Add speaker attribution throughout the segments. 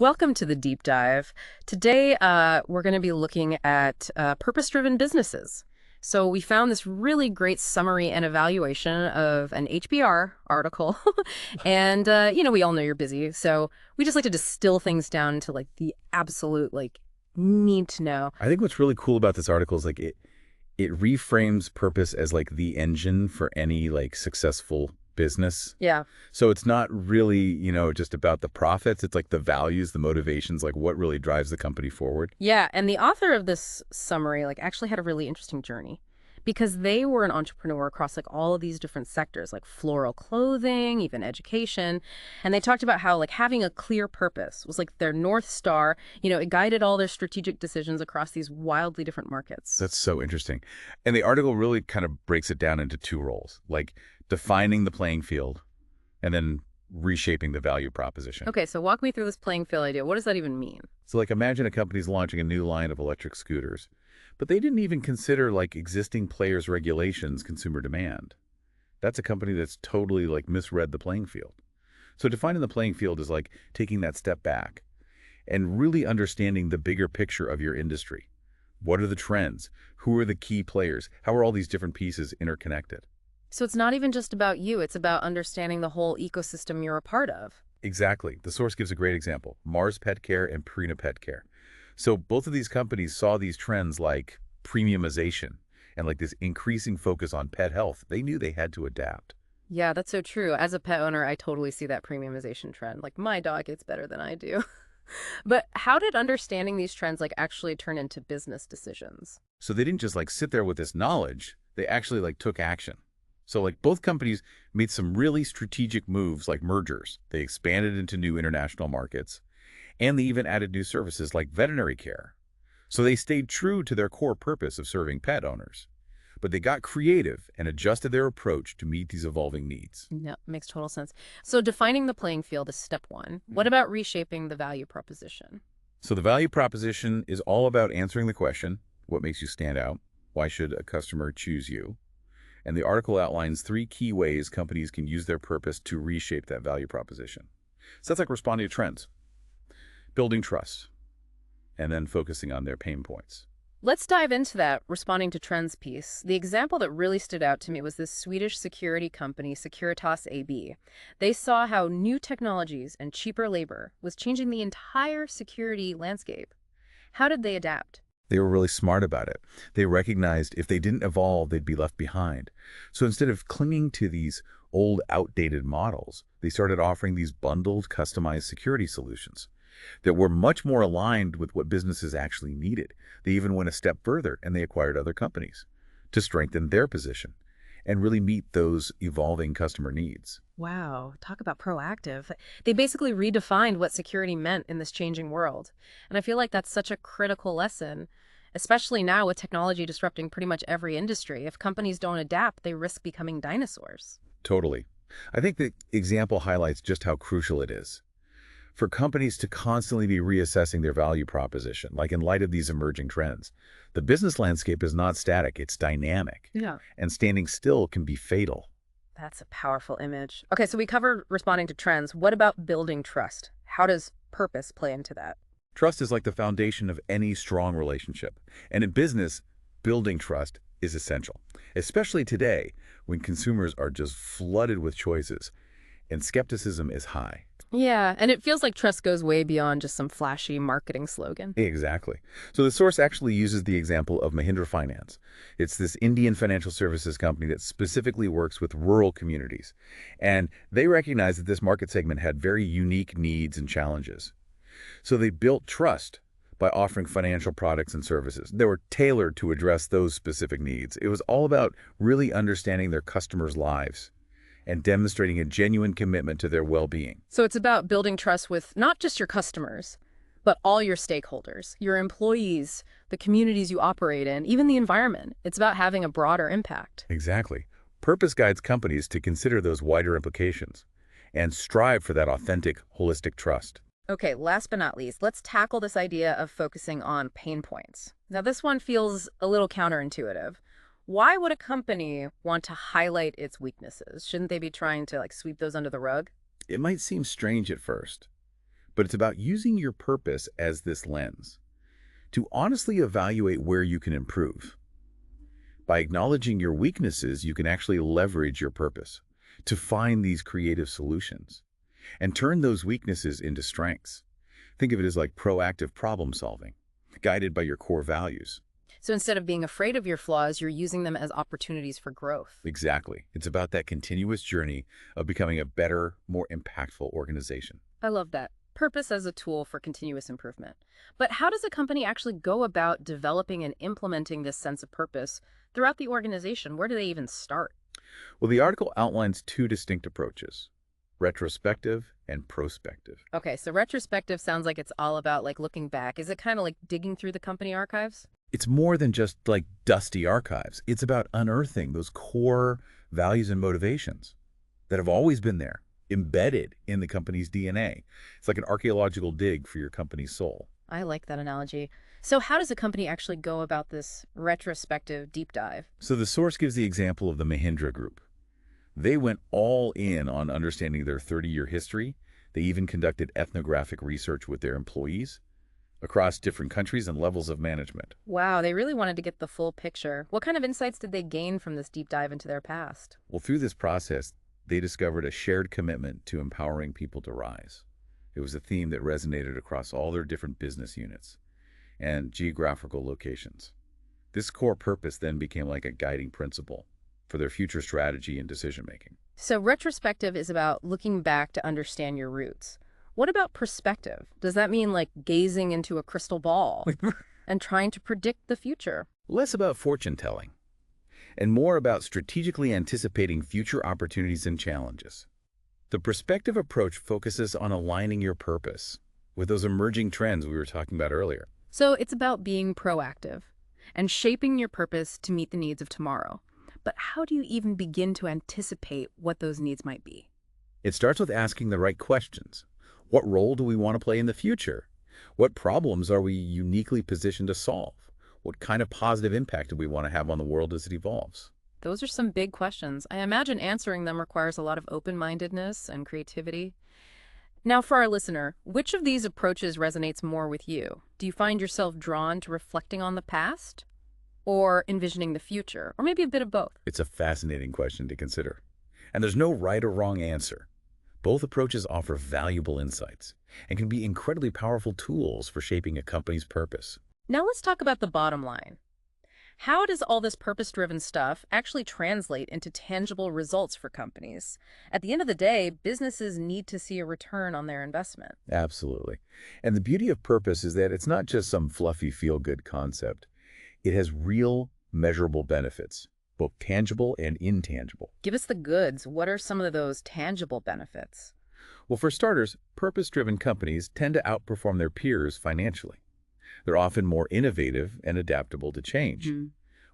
Speaker 1: Welcome to the deep dive. Today, we're going to be looking at purpose-driven businesses. So we found this really great summary and evaluation of an HBR article. And, we all know you're busy. So we just like to distill things down to like the absolute, need to know.
Speaker 2: I think what's really cool about this article is it reframes purpose as like the engine for any like successful business.
Speaker 1: Yeah.
Speaker 2: So it's not really, just about the profits. It's like the values, the motivations, like what really drives the company forward.
Speaker 1: Yeah. And the author of this summary, actually had a really interesting journey because they were an entrepreneur across all of these different sectors, like floral clothing, even education. And they talked about how having a clear purpose was like their North Star. It guided all their strategic decisions across these wildly different markets.
Speaker 2: That's so interesting. And the article really kind of breaks it down into two roles, like defining the playing field and then reshaping the value proposition.
Speaker 1: Okay, so walk me through this playing field idea. What does that even mean?
Speaker 2: So imagine a company's launching a new line of electric scooters, but they didn't even consider existing players' regulations, consumer demand. That's a company that's totally misread the playing field. So defining the playing field is like taking that step back and really understanding the bigger picture of your industry. What are the trends? Who are the key players? How are all these different pieces interconnected?
Speaker 1: So it's not even just about you, it's about understanding the whole ecosystem you're a part of.
Speaker 2: Exactly. The source gives a great example, Mars Petcare and Purina Petcare. So both of these companies saw these trends like premiumization and this increasing focus on pet health. They knew they had to adapt.
Speaker 1: Yeah, that's so true. As a pet owner, I totally see that premiumization trend. My dog eats better than I do. But how did understanding these trends actually turn into business decisions?
Speaker 2: So they didn't just sit there with this knowledge, they actually took action. So both companies made some really strategic moves like mergers. They expanded into new international markets, and they even added new services like veterinary care. So they stayed true to their core purpose of serving pet owners. But they got creative and adjusted their approach to meet these evolving needs.
Speaker 1: Yeah, makes total sense. So defining the playing field is step one. What about reshaping the value proposition?
Speaker 2: So the value proposition is all about answering the question, what makes you stand out? Why should a customer choose you? And the article outlines 3 key ways companies can use their purpose to reshape that value proposition. So that's like responding to trends, building trust, and then focusing on their pain points.
Speaker 1: Let's dive into that responding to trends piece. The example that really stood out to me was this Swedish security company, Securitas AB. They saw how new technologies and cheaper labor was changing the entire security landscape. How did they adapt?
Speaker 2: They were really smart about it. They recognized if they didn't evolve, they'd be left behind. So instead of clinging to these old, outdated models, they started offering these bundled, customized security solutions that were much more aligned with what businesses actually needed. They even went a step further and they acquired other companies to strengthen their position and really meet those evolving customer needs.
Speaker 1: Wow, talk about proactive. They basically redefined what security meant in this changing world. And I feel like that's such a critical lesson, especially now with technology disrupting pretty much every industry. If companies don't adapt, they risk becoming dinosaurs.
Speaker 2: Totally. I think the example highlights just how crucial it is for companies to constantly be reassessing their value proposition, in light of these emerging trends. The business landscape is not static, it's dynamic.
Speaker 1: Yeah.
Speaker 2: And standing still can be fatal.
Speaker 1: That's a powerful image. Okay, so we covered responding to trends. What about building trust? How does purpose play into that?
Speaker 2: Trust is like the foundation of any strong relationship. And in business, building trust is essential, especially today when consumers are just flooded with choices and skepticism is high.
Speaker 1: Yeah, and it feels like trust goes way beyond just some flashy marketing slogan.
Speaker 2: Exactly. So the source actually uses the example of Mahindra Finance. It's this Indian financial services company that specifically works with rural communities. And they recognize that this market segment had very unique needs and challenges. So they built trust by offering financial products and services. They were tailored to address those specific needs. It was all about really understanding their customers' lives and demonstrating a genuine commitment to their well-being.
Speaker 1: So it's about building trust with not just your customers, but all your stakeholders, your employees, the communities you operate in, even the environment. It's about having a broader impact.
Speaker 2: Exactly. Purpose guides companies to consider those wider implications and strive for that authentic, holistic trust.
Speaker 1: Okay, last but not least, let's tackle this idea of focusing on pain points. Now, this one feels a little counterintuitive. Why would a company want to highlight its weaknesses? Shouldn't they be trying to sweep those under the rug?
Speaker 2: It might seem strange at first, But it's about using your purpose as this lens to honestly evaluate where you can improve. By acknowledging your weaknesses, you can actually leverage your purpose to find these creative solutions and turn those weaknesses into strengths. Think of it as like proactive problem solving, guided by your core values.
Speaker 1: So instead of being afraid of your flaws, you're using them as opportunities for growth.
Speaker 2: Exactly. It's about that continuous journey of becoming a better, more impactful organization.
Speaker 1: I love that. Purpose as a tool for continuous improvement. But how does a company actually go about developing and implementing this sense of purpose throughout the organization? Where do they even start?
Speaker 2: Well, the article outlines two distinct approaches, retrospective and prospective.
Speaker 1: Okay, so retrospective sounds like it's all about like looking back. Is it kind of like digging through the company archives?
Speaker 2: It's more than just like dusty archives. It's about unearthing those core values and motivations that have always been there, embedded in the company's DNA. It's like an archaeological dig for your company's soul.
Speaker 1: I like that analogy. So how does a company actually go about this retrospective deep dive?
Speaker 2: So the source gives the example of the Mahindra Group. They went all in on understanding their 30-year history. They even conducted ethnographic research with their employees across different countries and levels of management.
Speaker 1: Wow, they really wanted to get the full picture. What kind of insights did they gain from this deep dive into their past?
Speaker 2: Well, through this process, they discovered a shared commitment to empowering people to rise. It was a theme that resonated across all their different business units and geographical locations. This core purpose then became like a guiding principle for their future strategy and decision-making.
Speaker 1: So retrospective is about looking back to understand your roots. What about perspective? Does that mean like gazing into a crystal ball and trying to predict the future?
Speaker 2: Less about fortune-telling and more about strategically anticipating future opportunities and challenges. The perspective approach focuses on aligning your purpose with those emerging trends we were talking about earlier.
Speaker 1: So it's about being proactive and shaping your purpose to meet the needs of tomorrow. But how do you even begin to anticipate what those needs might be?
Speaker 2: It starts with asking the right questions. What role do we want to play in the future? What problems are we uniquely positioned to solve? What kind of positive impact do we want to have on the world as it evolves?
Speaker 1: Those are some big questions. I imagine answering them requires a lot of open-mindedness and creativity. Now, for our listener, which of these approaches resonates more with you? Do you find yourself drawn to reflecting on the past or envisioning the future, or maybe a bit of both?
Speaker 2: It's a fascinating question to consider. And there's no right or wrong answer. Both approaches offer valuable insights and can be incredibly powerful tools for shaping a company's purpose.
Speaker 1: Now let's talk about the bottom line. How does all this purpose-driven stuff actually translate into tangible results for companies? At the end of the day, businesses need to see a return on their investment.
Speaker 2: Absolutely. And the beauty of purpose is that it's not just some fluffy feel-good concept. It has real, measurable benefits, both tangible and intangible.
Speaker 1: Give us the goods. What are some of those tangible benefits?
Speaker 2: Well, for starters, purpose-driven companies tend to outperform their peers financially. They're often more innovative and adaptable to change,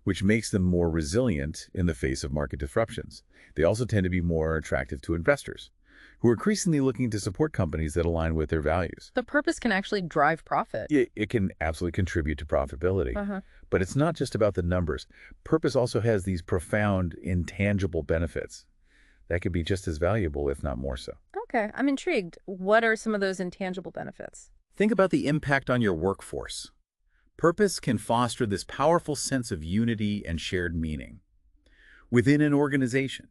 Speaker 2: which makes them more resilient in the face of market disruptions. They also tend to be more attractive to investors, who are increasingly looking to support companies that align with their values.
Speaker 1: The purpose can actually drive profit.
Speaker 2: It can absolutely contribute to profitability, but it's not just about the numbers. Purpose also has these profound, intangible benefits that could be just as valuable, if not more so.
Speaker 1: Okay, I'm intrigued. What are some of those intangible benefits?
Speaker 2: Think about the impact on your workforce. Purpose can foster this powerful sense of unity and shared meaning. Within an organization,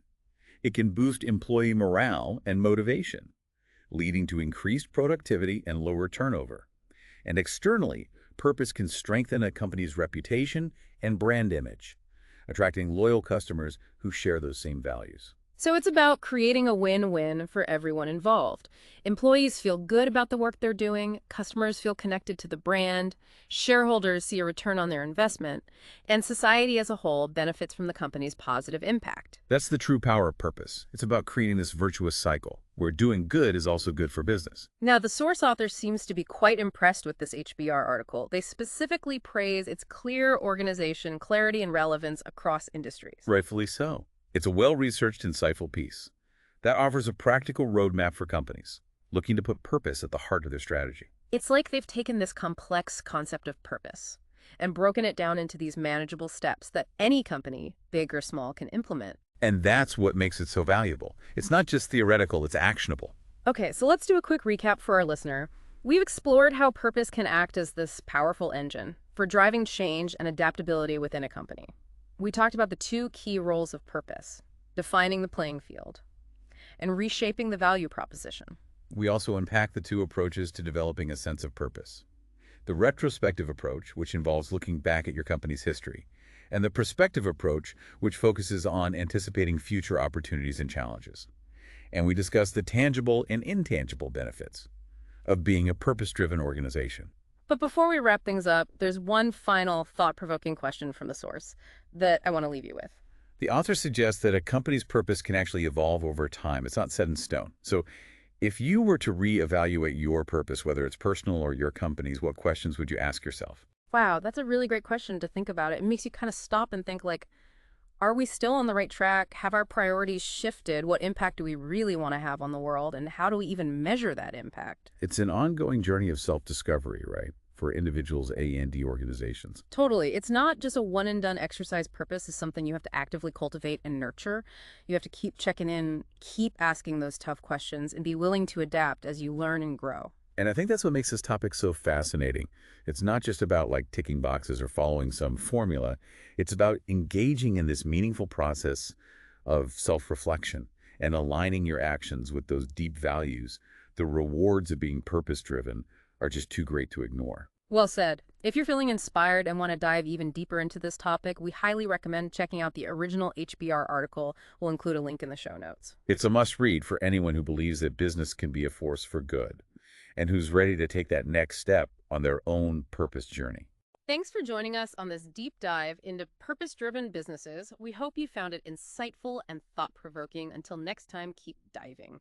Speaker 2: it can boost employee morale and motivation, leading to increased productivity and lower turnover. And externally, purpose can strengthen a company's reputation and brand image, attracting loyal customers who share those same values.
Speaker 1: So it's about creating a win-win for everyone involved. Employees feel good about the work they're doing, customers feel connected to the brand, shareholders see a return on their investment, and society as a whole benefits from the company's positive impact.
Speaker 2: That's the true power of purpose. It's about creating this virtuous cycle, where doing good is also good for business.
Speaker 1: Now, the source author seems to be quite impressed with this HBR article. They specifically praise its clear organization, clarity, and relevance across industries.
Speaker 2: Rightfully so. It's a well-researched, insightful piece that offers a practical roadmap for companies looking to put purpose at the heart of their strategy.
Speaker 1: It's like they've taken this complex concept of purpose and broken it down into these manageable steps that any company, big or small, can implement.
Speaker 2: And that's what makes it so valuable. It's not just theoretical, it's actionable.
Speaker 1: Okay, so let's do a quick recap for our listener. We've explored how purpose can act as this powerful engine for driving change and adaptability within a company. We talked about the two key roles of purpose, defining the playing field and reshaping the value proposition.
Speaker 2: We also unpack the two approaches to developing a sense of purpose. The retrospective approach, which involves looking back at your company's history, and the prospective approach, which focuses on anticipating future opportunities and challenges. And we discuss the tangible and intangible benefits of being a purpose-driven organization.
Speaker 1: But before we wrap things up, there's one final thought-provoking question from the source that I want to leave you with.
Speaker 2: The author suggests that a company's purpose can actually evolve over time. It's not set in stone. So if you were to reevaluate your purpose, whether it's personal or your company's, what questions would you ask yourself?
Speaker 1: Wow, that's a really great question to think about. It makes you kind of stop and think like, are we still on the right track? Have our priorities shifted? What impact do we really want to have on the world? And how do we even measure that impact?
Speaker 2: It's an ongoing journey of self-discovery, right? For individuals and organizations.
Speaker 1: Totally. It's not just a one and done exercise. Purpose is something you have to actively cultivate and nurture. You have to keep checking in, keep asking those tough questions, and be willing to adapt as you learn and grow.
Speaker 2: And I think that's what makes this topic so fascinating. It's not just about like ticking boxes or following some formula. It's about engaging in this meaningful process of self-reflection and aligning your actions with those deep values. The rewards of being purpose-driven are just too great to ignore.
Speaker 1: Well said. If you're feeling inspired and want to dive even deeper into this topic, we highly recommend checking out the original HBR article. We'll include a link in the show notes.
Speaker 2: It's a must-read for anyone who believes that business can be a force for good and who's ready to take that next step on their own purpose journey.
Speaker 1: Thanks for joining us on this deep dive into purpose-driven businesses. We hope you found it insightful and thought-provoking. Until next time, keep diving.